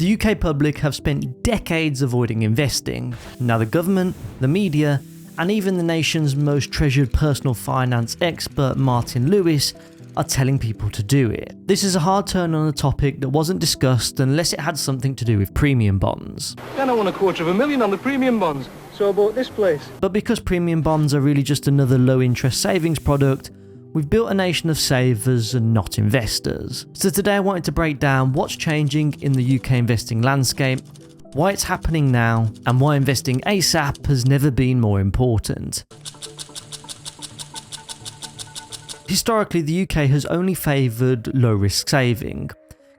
The UK public have spent decades avoiding investing. Now the government, the media, and even the nation's most treasured personal finance expert Martin Lewis are telling people to do it. This is a hard turn on a topic that wasn't discussed unless it had something to do with premium bonds. Then I won $250,000 on the premium bonds, so I bought this place. But because premium bonds are really just another low-interest savings product, we've built a nation of savers and not investors. So today I wanted to break down what's changing in the UK investing landscape, why it's happening now, and why investing ASAP has never been more important. Historically, the UK has only favoured low-risk saving.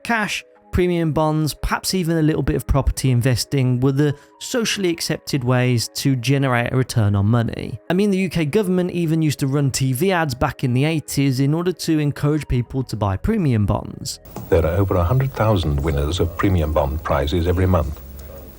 Cash, premium bonds, perhaps even a little bit of property investing were the socially accepted ways to generate a return on money. I mean, the UK government even used to run TV ads back in the 80s in order to encourage people to buy premium bonds. There are over 100,000 winners of premium bond prizes every month.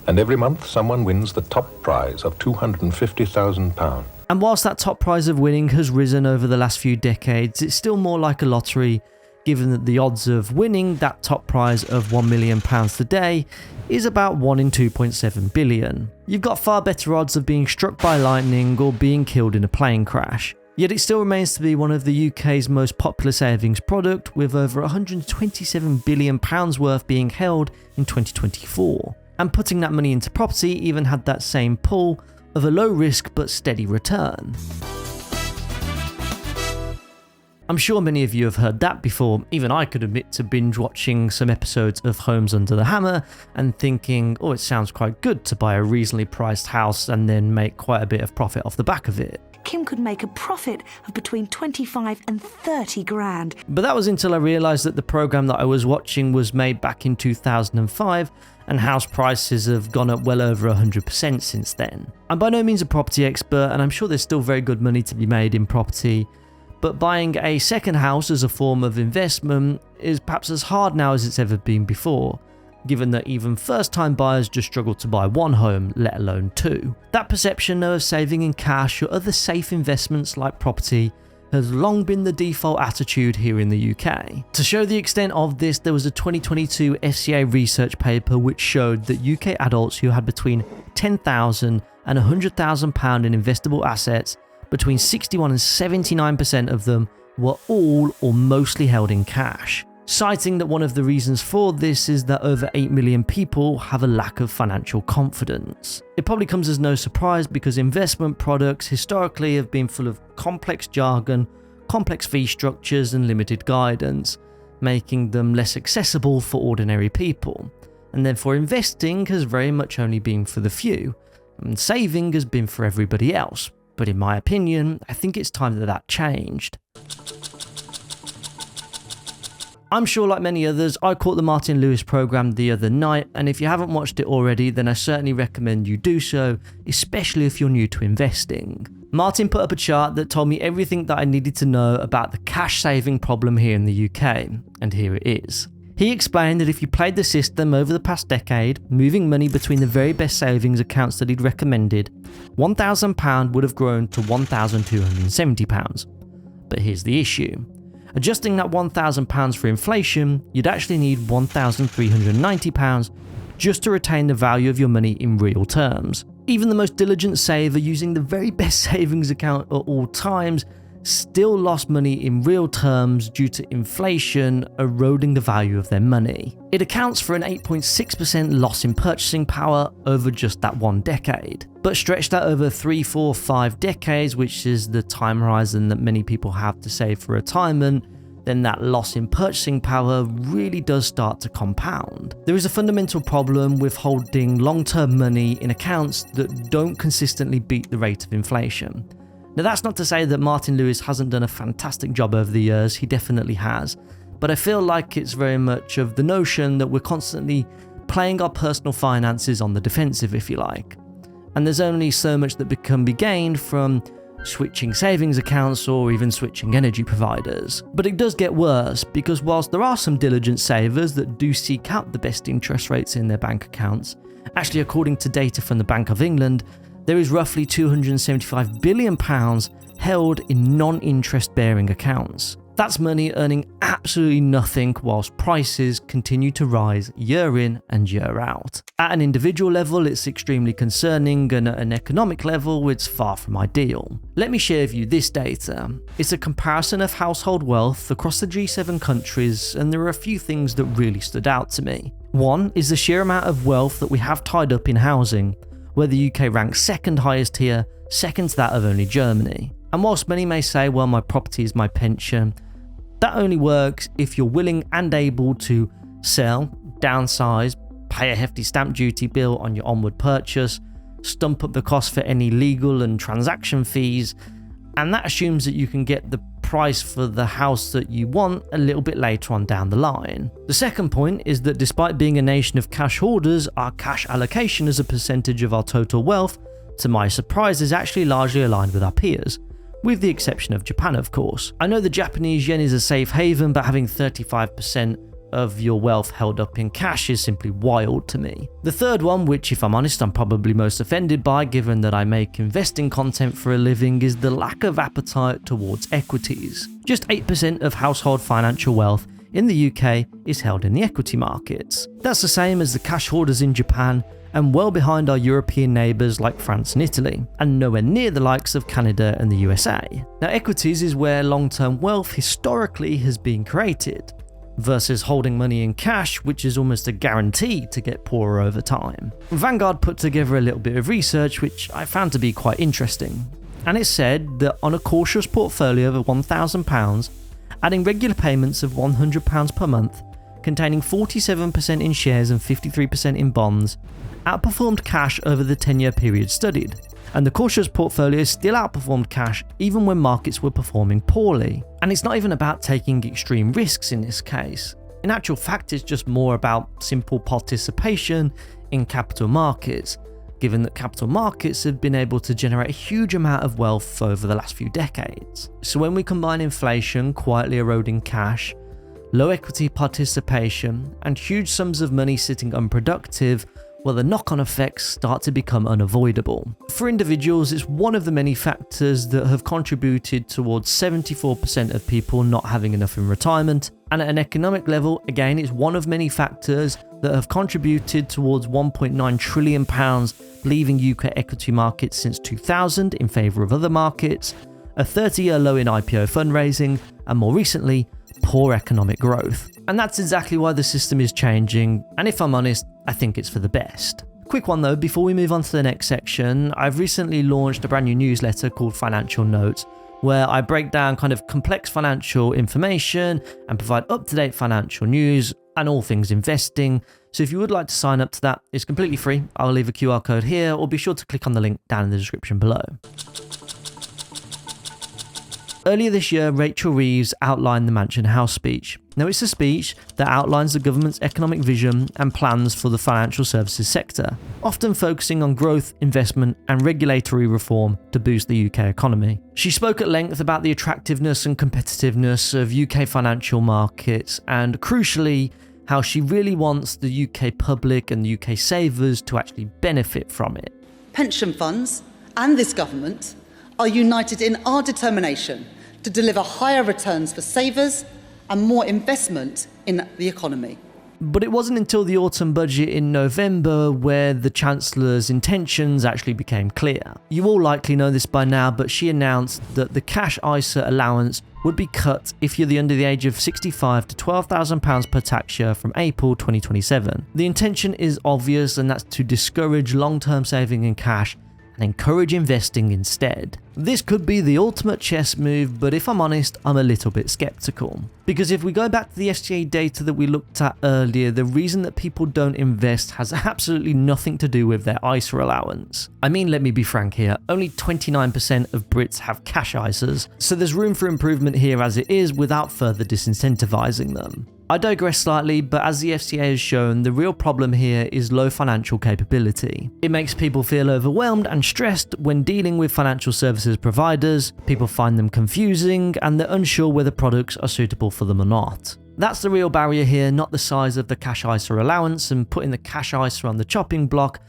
And every month someone wins the top prize of £250,000. And whilst that top prize of winning has risen over the last few decades, it's still more like a lottery, given that the odds of winning that top prize of £1 million today is about 1 in 2.7 billion. You've got far better odds of being struck by lightning or being killed in a plane crash. Yet it still remains to be one of the UK's most popular savings product, with over £127 billion worth being held in 2024. And putting that money into property even had that same pull of a low risk but steady return. I'm sure many of you have heard that before. Even I could admit to binge watching some episodes of Homes Under the Hammer and thinking, oh, it sounds quite good to buy a reasonably priced house and then make quite a bit of profit off the back of it. Kim could make a profit of between 25 and 30 grand. But that was until I realised that the programme that I was watching was made back in 2005 and house prices have gone up well over 100% since then. I'm by no means a property expert and I'm sure there's still very good money to be made in property, but buying a second house as a form of investment is perhaps as hard now as it's ever been before, given that even first-time buyers just struggle to buy one home, let alone two. That perception of saving in cash or other safe investments like property has long been the default attitude here in the UK. To show the extent of this, there was a 2022 FCA research paper which showed that UK adults who had between £10,000 and £100,000 in investable assets, between 61 and 79% of them were all or mostly held in cash, citing that one of the reasons for this is that over 8 million people have a lack of financial confidence. It probably comes as no surprise because investment products historically have been full of complex jargon, complex fee structures and limited guidance, making them less accessible for ordinary people. And therefore investing has very much only been for the few, and saving has been for everybody else. But in my opinion, I think it's time that that changed. I'm sure like many others, I caught the Martin Lewis programme the other night, and if you haven't watched it already, then I certainly recommend you do so, especially if you're new to investing. Martin put up a chart that told me everything that I needed to know about the cash saving problem here in the UK, and here it is. He explained that if you played the system over the past decade, moving money between the very best savings accounts that he'd recommended, £1,000 would have grown to £1,270. But here's the issue. Adjusting that £1,000 for inflation, you'd actually need £1,390 just to retain the value of your money in real terms. Even the most diligent saver using the very best savings account at all times still lost money in real terms due to inflation eroding the value of their money. It accounts for an 8.6% loss in purchasing power over just that one decade. But stretched out over 3, 4, 5 decades, which is the time horizon that many people have to save for retirement, then that loss in purchasing power really does start to compound. There is a fundamental problem with holding long-term money in accounts that don't consistently beat the rate of inflation. Now that's not to say that Martin Lewis hasn't done a fantastic job over the years, he definitely has, but I feel like it's very much of the notion that we're constantly playing our personal finances on the defensive, if you like. And there's only so much that can be gained from switching savings accounts or even switching energy providers. But it does get worse, because whilst there are some diligent savers that do seek out the best interest rates in their bank accounts, actually according to data from the Bank of England, there is roughly £275 billion held in non-interest bearing accounts. That's money earning absolutely nothing whilst prices continue to rise year in and year out. At an individual level, it's extremely concerning, and at an economic level, it's far from ideal. Let me share with you this data. It's a comparison of household wealth across the G7 countries, and there are a few things that really stood out to me. One is the sheer amount of wealth that we have tied up in housing, where the UK ranks second highest here, second to that of only Germany. And whilst many may say, well, my property is my pension, that only works if you're willing and able to sell, downsize, pay a hefty stamp duty bill on your onward purchase, stump up the cost for any legal and transaction fees, and that assumes that you can get the price for the house that you want a little bit later on down the line. The second point is that despite being a nation of cash hoarders, our cash allocation as a percentage of our total wealth, to my surprise, is actually largely aligned with our peers, with the exception of Japan, of course. I know the Japanese yen is a safe haven, but having 35% of your wealth held up in cash is simply wild to me. The third one, which if I'm honest I'm probably most offended by given that I make investing content for a living, is the lack of appetite towards equities. Just 8% of household financial wealth in the UK is held in the equity markets. That's the same as the cash hoarders in Japan, and well behind our European neighbours like France and Italy, and nowhere near the likes of Canada and the USA. Now, equities is where long-term wealth historically has been created, versus holding money in cash, which is almost a guarantee to get poorer over time. Vanguard put together a little bit of research which I found to be quite interesting, and it said that on a cautious portfolio of £1,000, adding regular payments of £100 per month, containing 47% in shares and 53% in bonds, outperformed cash over the 10-year period studied, and the cautious portfolio still outperformed cash even when markets were performing poorly. And it's not even about taking extreme risks in this case. In actual fact, it's just more about simple participation in capital markets, given that capital markets have been able to generate a huge amount of wealth over the last few decades. So when we combine inflation quietly eroding cash, low equity participation, and huge sums of money sitting unproductive, well, the knock-on effects start to become unavoidable. For individuals, it's one of the many factors that have contributed towards 74% of people not having enough in retirement, and at an economic level, again, it's one of many factors that have contributed towards £1.9 trillion leaving UK equity markets since 2000 in favour of other markets, a 30-year low in IPO fundraising, and more recently, poor economic growth. And that's exactly why the system is changing, and if I'm honest, I think it's for the best. Quick one though, before we move on to the next section, I've recently launched a brand new newsletter called Financial Notes, where I break down kind of complex financial information and provide up-to-date financial news and all things investing. So if you would like to sign up to that, it's completely free. I'll leave a QR code here, or be sure to click on the link down in the description below. Earlier this year, Rachel Reeves outlined the Mansion House speech. Now, it's a speech that outlines the government's economic vision and plans for the financial services sector, often focusing on growth, investment, and regulatory reform to boost the UK economy. She spoke at length about the attractiveness and competitiveness of UK financial markets, and crucially, how she really wants the UK public and the UK savers to actually benefit from it. Pension funds and this government are united in our determination to deliver higher returns for savers and more investment in the economy. But it wasn't until the autumn budget in November where the Chancellor's intentions actually became clear. You all likely know this by now, but she announced that the cash ISA allowance would be cut if you're under the age of 65 to £12,000 per tax year from April 2027. The intention is obvious, and that's to discourage long-term saving in cash and encourage investing instead. This could be the ultimate chess move, but if I'm honest, I'm a little bit skeptical. Because if we go back to the FCA data that we looked at earlier, the reason that people don't invest has absolutely nothing to do with their ISA allowance. I mean, let me be frank here, only 29% of Brits have cash ISAs, so there's room for improvement here as it is without further disincentivizing them. I digress slightly, but as the FCA has shown, the real problem here is low financial capability. It makes people feel overwhelmed and stressed when dealing with financial services providers, people find them confusing, and they're unsure whether products are suitable for them or not. That's the real barrier here, not the size of the cash ISA allowance, and putting the cash ISA on the chopping block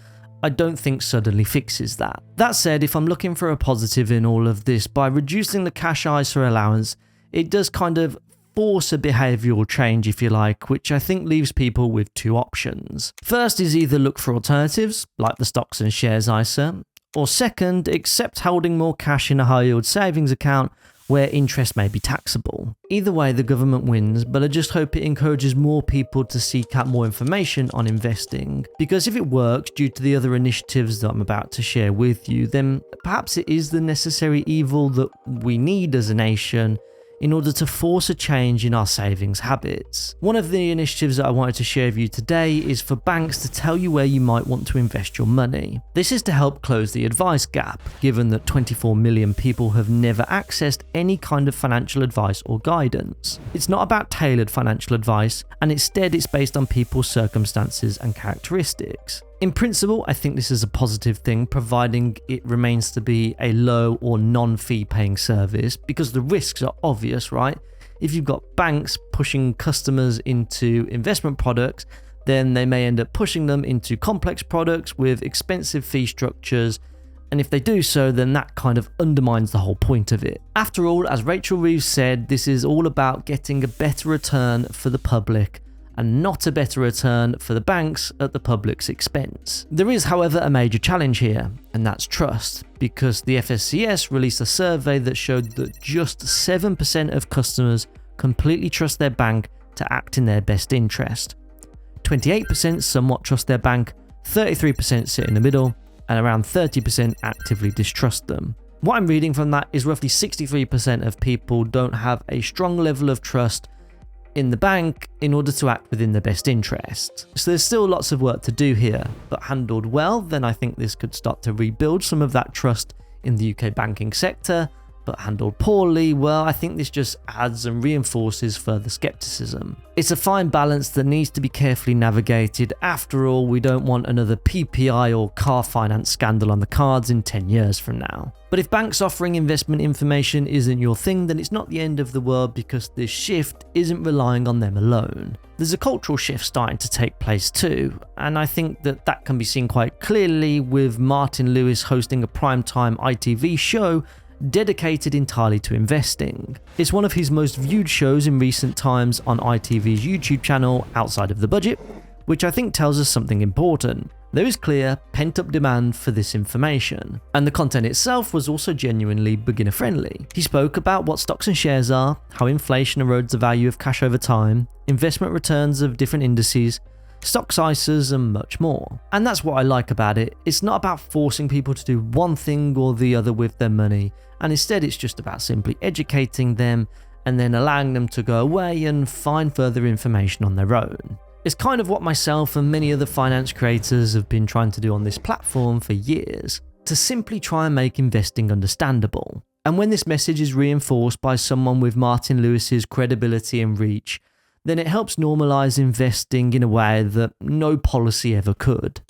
I don't think suddenly fixes that. That said, if I'm looking for a positive in all of this, by reducing the cash ISA allowance, it does kind of force a behavioural change, if you like, which I think leaves people with two options. First is either look for alternatives, like the stocks and shares ISA, or second, accept holding more cash in a high yield savings account where interest may be taxable. Either way, the government wins, but I just hope it encourages more people to seek out more information on investing. Because if it works due to the other initiatives that I'm about to share with you, then perhaps it is the necessary evil that we need as a nation in order to force a change in our savings habits. One of the initiatives that I wanted to share with you today is for banks to tell you where you might want to invest your money. This is to help close the advice gap, given that 24 million people have never accessed any kind of financial advice or guidance. It's not about tailored financial advice, and instead it's based on people's circumstances and characteristics. In principle, I think this is a positive thing, providing it remains to be a low or non-fee paying service, because the risks are obvious, right? If you've got banks pushing customers into investment products, then they may end up pushing them into complex products with expensive fee structures. And if they do so, then that kind of undermines the whole point of it. After all, as Rachel Reeves said, this is all about getting a better return for the public and not a better return for the banks at the public's expense. There is, however, a major challenge here, and that's trust, because the FSCS released a survey that showed that just 7% of customers completely trust their bank to act in their best interest. 28% somewhat trust their bank, 33% sit in the middle, and around 30% actively distrust them. What I'm reading from that is roughly 63% of people don't have a strong level of trust in the bank in order to act within their best interest. So there's still lots of work to do here, but handled well, then I think this could start to rebuild some of that trust in the UK banking sector. But handled poorly, well, I think this just adds and reinforces further skepticism. It's a fine balance that needs to be carefully navigated. After all, we don't want another PPI or car finance scandal on the cards in 10 years from now. But if banks offering investment information isn't your thing, then it's not the end of the world, because this shift isn't relying on them alone. There's a cultural shift starting to take place too, and I think that can be seen quite clearly with Martin Lewis hosting a primetime ITV show dedicated entirely to investing. It's one of his most viewed shows in recent times on ITV's YouTube channel outside of the budget, which I think tells us something important. There is clear, pent-up demand for this information, and the content itself was also genuinely beginner-friendly. He spoke about what stocks and shares are, how inflation erodes the value of cash over time, investment returns of different indices, stocks, ISAs, and much more. And that's what I like about it. It's not about forcing people to do one thing or the other with their money, and instead it's just about simply educating them and then allowing them to go away and find further information on their own. It's kind of what myself and many other finance creators have been trying to do on this platform for years, to simply try and make investing understandable. And when this message is reinforced by someone with Martin Lewis's credibility and reach, then it helps normalize investing in a way that no policy ever could.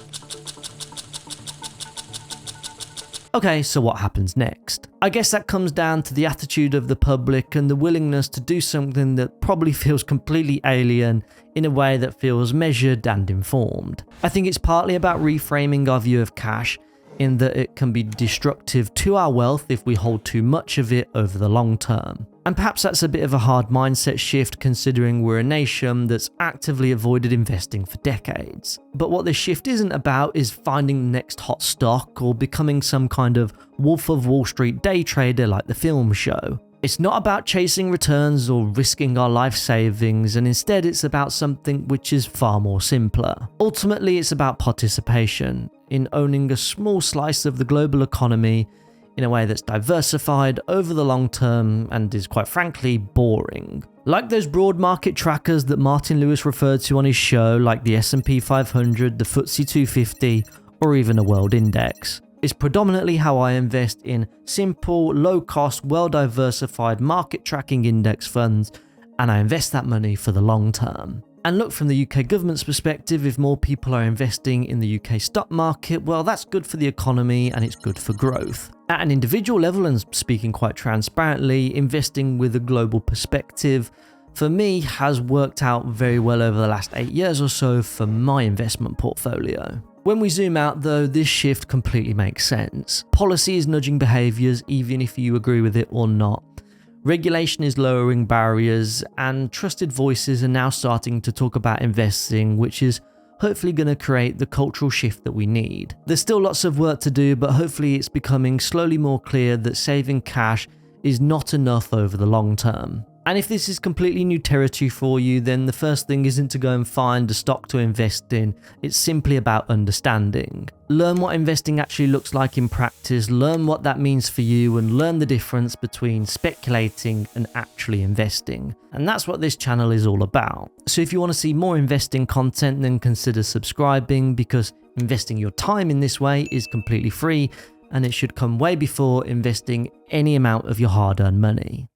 Okay, so what happens next? I guess that comes down to the attitude of the public and the willingness to do something that probably feels completely alien in a way that feels measured and informed. I think it's partly about reframing our view of cash, in that it can be destructive to our wealth if we hold too much of it over the long term. And perhaps that's a bit of a hard mindset shift, considering we're a nation that's actively avoided investing for decades. But what this shift isn't about is finding the next hot stock or becoming some kind of Wolf of Wall Street day trader like the film show. It's not about chasing returns or risking our life savings, and instead it's about something which is far more simpler. Ultimately, it's about participation in owning a small slice of the global economy in a way that's diversified over the long term and is, quite frankly, boring. Like those broad market trackers that Martin Lewis referred to on his show, like the S&P 500, the FTSE 250, or even a world index. It's predominantly how I invest in simple, low-cost, well-diversified market tracking index funds, and I invest that money for the long term. And look, from the UK government's perspective, if more people are investing in the UK stock market, well, that's good for the economy and it's good for growth. At an individual level, and speaking quite transparently, investing with a global perspective, for me, has worked out very well over the last 8 years or so for my investment portfolio. When we zoom out though, this shift completely makes sense. Policy is nudging behaviours, even if you agree with it or not. Regulation is lowering barriers, and trusted voices are now starting to talk about investing, which is hopefully going to create the cultural shift that we need. There's still lots of work to do, but hopefully it's becoming slowly more clear that saving cash is not enough over the long term. And if this is completely new territory for you, then the first thing isn't to go and find a stock to invest in, it's simply about understanding. Learn what investing actually looks like in practice, learn what that means for you, and learn the difference between speculating and actually investing. And that's what this channel is all about. So if you want to see more investing content, then consider subscribing, because investing your time in this way is completely free, and it should come way before investing any amount of your hard-earned money.